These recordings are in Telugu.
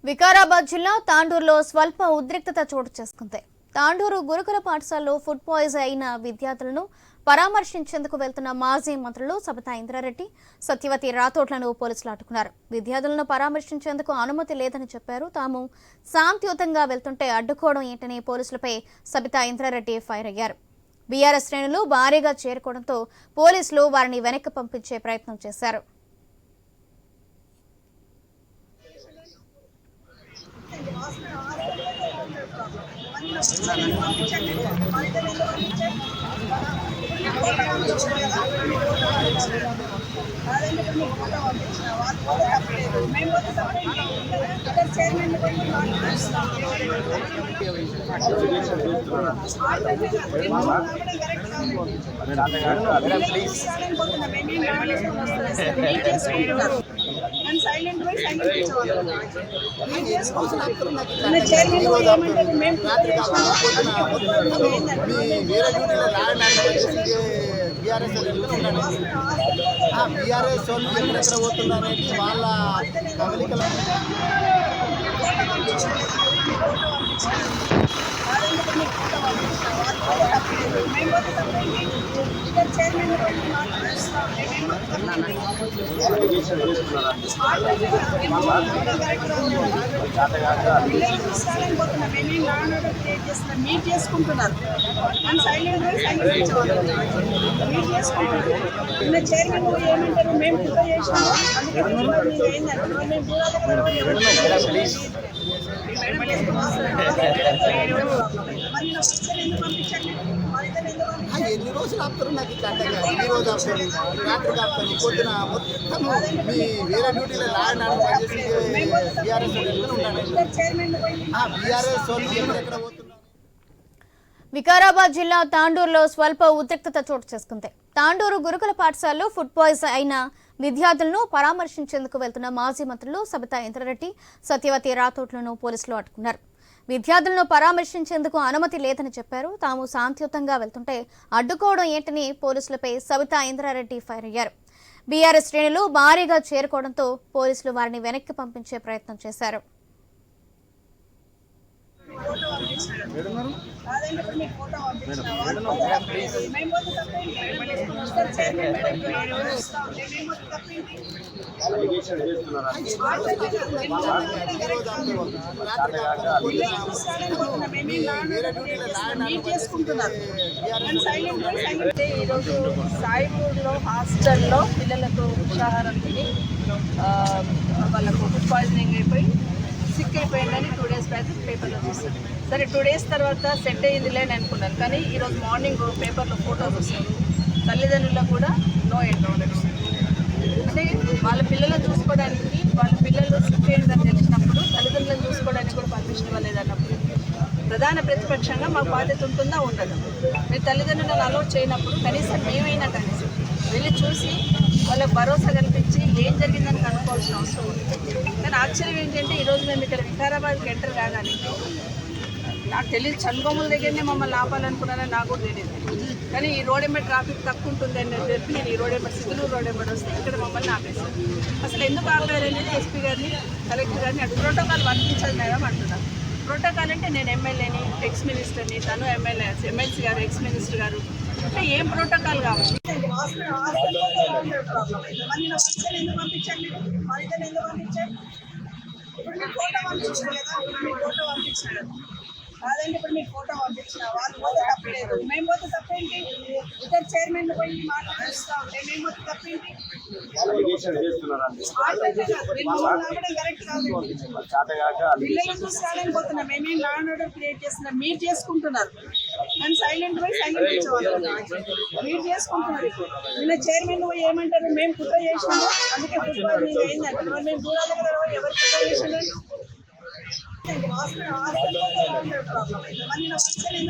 వికారాబాద్ జిల్లా తాండూరులో స్వల్ప ఉద్రిక్తత చోటు చేసుకుంది. తాండూరు గురుకుల పాఠశాలలో ఫుడ్ పాయిజన్ అయిన విద్యార్థులను పరామర్శించేందుకు వెళ్తున్న మాజీ మంత్రులు సబితా ఇంద్రారెడ్డి, సత్యవతి రాథోడ్లను పోలీసులు అడ్డుకున్నారు. విద్యార్థులను పరామర్శించేందుకు అనుమతి లేదని చెప్పారు. తాము శాంతియుతంగా వెళ్తుంటే అడ్డుకోవడం ఏంటని పోలీసులపై సబితా ఇంద్రారెడ్డి ఫైర్ అయ్యారు. బీఆర్ఎస్ శ్రేణులు భారీగా చేరుకోవడంతో పోలీసులు వారిని వెనక్కి పంపించే ప్రయత్నం చేశారు. బీఆర్ఎస్ వాళ్ళు ఎక్కడ పోతున్నారనేది వాళ్ళ కదలికల మీట్ చేసుకుంటున్నారు. చైర్మన్ ఏమంటారు, మేము కుట్ర చేసినాము ఎన్ని రోజులు ఆపుతారు నాకు ఈ రోజు ఆపుతారు, రాత్రికి ఆపుతారు, పొద్దున మొత్తం మీ వేరే డ్యూటీలో లాయన్ పనిచేసి బీఆర్ఎస్ వాళ్ళు ఎక్కడ పోతున్నారు. వికారాబాద్ జిల్లా తాండూరులో స్వల్ప ఉద్రిక్తత చోటు చేసుకుంది. తాండూరు గురుకుల పాఠశాలలో ఫుడ్ పాయిజన్ అయిన విద్యార్థులను పరామర్శించేందుకు వెళ్తున్న మాజీ మంత్రులు సబితా ఇంద్రారెడ్డి, సత్యవతి రాథోడ్లను పోలీసులు అడ్డుకున్నారు. విద్యార్థులను పరామర్శించేందుకు అనుమతి లేదని చెప్పారు. తాము శాంతియుతంగా వెళ్తుంటే అడ్డుకోవడం ఏంటని పోలీసులపై సబితా ఇంద్రారెడ్డి ఫైర్ అయ్యారు. బీఆర్ఎస్ శ్రేణులు భారీగా చేరుకోవడంతో పోలీసులు వారిని వెనక్కి పంపించే ప్రయత్నం చేశారు. ఈరోజు సాయిపూర్లో హాస్టల్లో పిల్లలకు ఉషాహారం తిని వాళ్ళకు ఫుడ్ పాయిజనింగ్ అయిపోయి సిక్ అయిపోయిందని 2 days బ్యాక్ పేపర్లో చూస్తుంది. సరే 2 days తర్వాత సెట్ అయ్యిందిలే అని అనుకున్నాను. కానీ ఈరోజు మార్నింగ్ పేపర్లో ఫోటోస్ వస్తుంది. తల్లిదండ్రులకు కూడా నో ఎంట్రోలెన్స్. అంటే వాళ్ళ పిల్లలను చూసుకోవడానికి, వాళ్ళ పిల్లలు సిక్ అయిందని తెలిసినప్పుడు తల్లిదండ్రులను చూసుకోవడానికి కూడా పర్మిషన్ ఇవ్వలేదన్నప్పుడు ప్రధాన ప్రతిపక్షంగా మాకు బాధ్యత ఉంటుందా ఉండదు. మీరు తల్లిదండ్రులను అలౌ చేయనప్పుడు కనీసం మేమైనా కనీసం వెళ్ళి చూసి వాళ్ళకి భరోసా కల్పించి ఏం జరిగిందని కనుక్కోవాల్సిన అవసరం ఉంది. కానీ ఆశ్చర్యం ఏంటంటే ఈరోజు మేము ఇక్కడ వికారాబాద్కి ఎంటర్ కాగానే నాకు తెలియదు, చనుగొమ్మల దగ్గరనే మమ్మల్ని ఆపాలనుకున్నారని నాకు కూడా తెలియదు. కానీ ఈ రోడ్ ఎంబడి ట్రాఫిక్ తక్కువ ఉంటుంది అని చెప్పి నేను ఈ రోడ్ ఎంబడి సిగ్గులూరు రోడ్ ఎంబడి వస్తే ఇక్కడ మమ్మల్ని ఆపేశారు. అసలు ఎందుకు ఆపారనేది ఎస్పీ గారిని, కలెక్టర్ గారిని అటు ప్రోటోకాల్ వర్తించాలి మేడం అంటున్నారు. ప్రోటోకాల్ అంటే నేను ఎమ్మెల్యేని, ఎక్స్ మినిస్టర్ని, తను ఎమ్మెల్సీ గారు, ఎక్స్ మినిస్టర్ గారు, అంటే ఏం ప్రోటోకాల్ కావాలి? కాదండి, ఇప్పుడు మీకు ఫోటో పంపించిన వాళ్ళు పోతే తప్పలేదు, మేము పోతే తప్పేంటి? ఇద్దరు చైర్మన్ పోయి మాట్లాడుతూ ఉంటే మేము పోతే తప్పేంటి? కరెక్ట్ కాదు. పిల్లలు చూసి రావడానికి పోతున్నాం, మేమేం లా అండ్ ఆర్డర్ క్రియేట్ చేస్తున్నాం. మీరు చేసుకుంటున్నారు అండ్ సైలెంట్ పోయి సైలెంట్ ఇచ్చేవాళ్ళు మీరు చేసుకుంటున్నారు. నిన్న చైర్మన్ పోయి ఏమంటారు, మేము కుట్ర చేసినాము అందుకే ఫుడ్ పాయిజనింగ్ అయిందంటే మేము దూరాల కదా ఎవరు కుట్ర చేసినారు?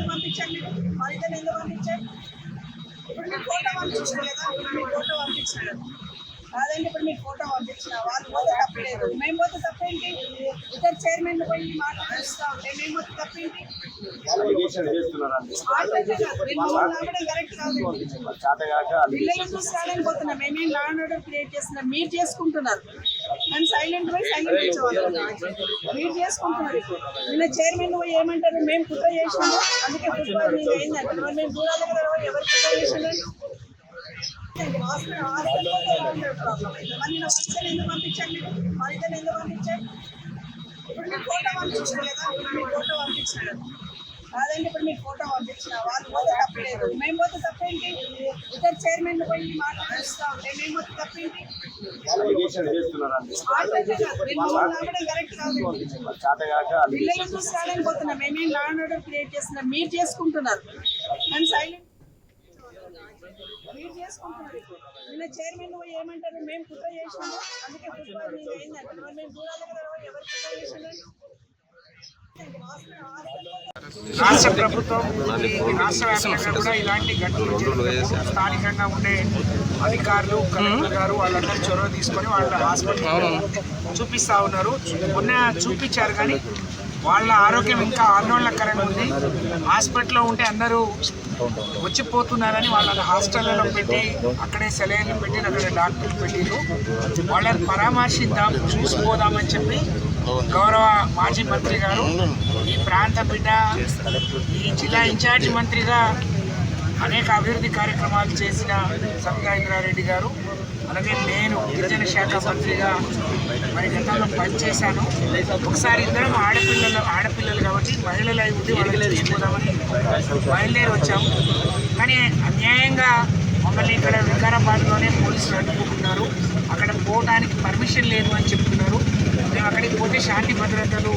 పంపించండి, వాళ్ళిద్దరు ఎందుకు పంపించారు? ఇప్పుడు మీకు ఫోటో పంపించారు కదా, ఫోటో పంపించారు కాదండి, ఇప్పుడు మీకు ఫోటో పంపించిన వాళ్ళు పోతే తప్పలేదు, మేము పోతే తప్పేంటి? ఇద్దరు చైర్మన్ పోయి మాట్లాడుతూ ఉంటే మేము పోతే తప్పేంటి? కరెక్ట్ కాదు. పిల్లలు చూసి రావడానికి పోతున్నాం, మేమేం లా అండ్ ఆర్డర్ క్రియేట్ చేస్తున్నాం. మీరు చేసుకుంటున్నారు అండ్ సైలెంట్ పోయి సైలెంట్ ఇచ్చేవాళ్ళు లీడ్ చేసుకుంటున్నారు. నిన్న చైర్మన్ పోయి ఏమంటారు, మేము కుట్ర చేసినాము అందుకే ఫుట్బాల్ మీద అయిందంటారు. మరి మేము చూడాలి కదా ఎవరు కుట్ర చేసినారు. ఎందుకు పంపించారు మీరు మా ఇద్దరు ఎందుకు పంపించారు? ఇప్పుడు మీరు ఫోటో పంపించారు కదా, మీరు ఫోటో పంపించారు కాదండి. ఇప్పుడు మీరు ఫోటో పంపించిన వాళ్ళు పోతే తప్పలేదు, మేము పోతే తప్పేంటి? ఇద్దరు చైర్మన్ పోయి మాట్లాడుతూ ఉంటే మేము పోతే తప్పేంటి? కరెక్ట్ కాదు. పిల్లలు చూసి రాలేకపోతున్నాం, మేమేం లా అండ్ ఆర్డర్ క్రియేట్ చేస్తున్నాం, మీరు చేసుకుంటున్నారు. అండ్ సైలెంట్ లీడ్ చేసుకుంటున్నారు. నిన్న చైర్మన్ పోయి ఏమంటారు, మేము కుట్ర చేసినాము అందుకే ఫుట్బాల్ మీద అయిందంటారు. మరి మేము చూడాలి కదా ఎవరు కుట్ర చేసినారు. రాష్ట్ర ప్రభుత్వం రాష్ట్ర వ్యాప్తంగా కూడా ఇలాంటి ఘటనలు స్థానికంగా ఉండే అధికారులు కలెక్టర్ గారు వాళ్ళందరూ చొరవ తీసుకొని వాళ్ళ హాస్పిటల్ చూపిస్తూ ఉన్నారు. మొన్న చూపించారు కానీ వాళ్ళ ఆరోగ్యం ఇంకా ఆందోళనకరంగా ఉంది. హాస్పిటల్లో ఉంటే అందరూ వచ్చిపోతున్నారని వాళ్ళని హాస్టళ్లలో పెట్టి అక్కడే సెలైన్లు పెట్టి అక్కడే డాక్టర్లు పెట్టిరు. వాళ్ళని పరామర్శిద్దాం చూసిపోదామని చెప్పి గౌరవ మాజీ మంత్రి గారు, ఈ ప్రాంత బిడ్డ, ఈ జిల్లా ఇన్ఛార్జి మంత్రిగా అనేక అభివృద్ధి కార్యక్రమాలు చేసిన సబితా ఇంద్రారెడ్డి గారు, అలాగే నేను గిరిజన శాఖ మంత్రిగా మరి గతంలో పనిచేశాను. ఒకసారి ఇద్దరం ఆడపిల్లలు కాబట్టి మహిళలు అయి ఉండి వాళ్ళకి చూసుకోదామని బయలుదేరి వచ్చాము. కానీ అన్యాయంగా మమ్మల్ని ఇక్కడ వికారాబాద్లోనే పోలీసులు అడ్డుకుంటున్నారు. అక్కడ పోవడానికి పర్మిషన్ లేదు అని చెప్తున్నారు. మేము అక్కడికి పోతే శాంతి భద్రతలు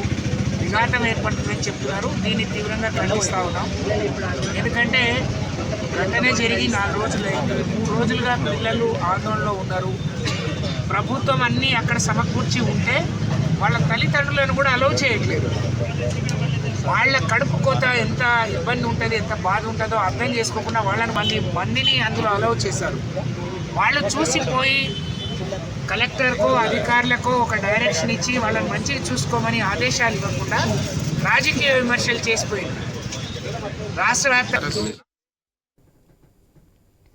విఘాతం ఏర్పడుతుందని చెప్తున్నారు. దీన్ని తీవ్రంగా ఖండిస్తూ ఉన్నాం. ఎందుకంటే ఘటనే జరిగి 4 రోజులైంది. 3 రోజులుగా పిల్లలు ఆందోళనలో ఉన్నారు. ప్రభుత్వం అన్నీ అక్కడ సమకూర్చి ఉంటే వాళ్ళ తల్లిదండ్రులను కూడా అలౌ చేయట్లేదు. వాళ్ళ కడుపు కోత ఎంత ఇబ్బంది ఉంటుంది, ఎంత బాధ ఉంటుందో అర్థం చేసుకోకుండా వాళ్ళని మందిని అందులో అలౌ చేశారు. వాళ్ళు చూసిపోయి కలెక్టర్కు అధికారులకు ఒక డైరెక్షన్ ఇచ్చి వాళ్ళని మంచిగా చూసుకోమని ఆదేశాలు ఇవ్వకుండా రాజకీయ విమర్శలు చేసిపోయింది. రాష్ట్ర వ్యాప్తంగా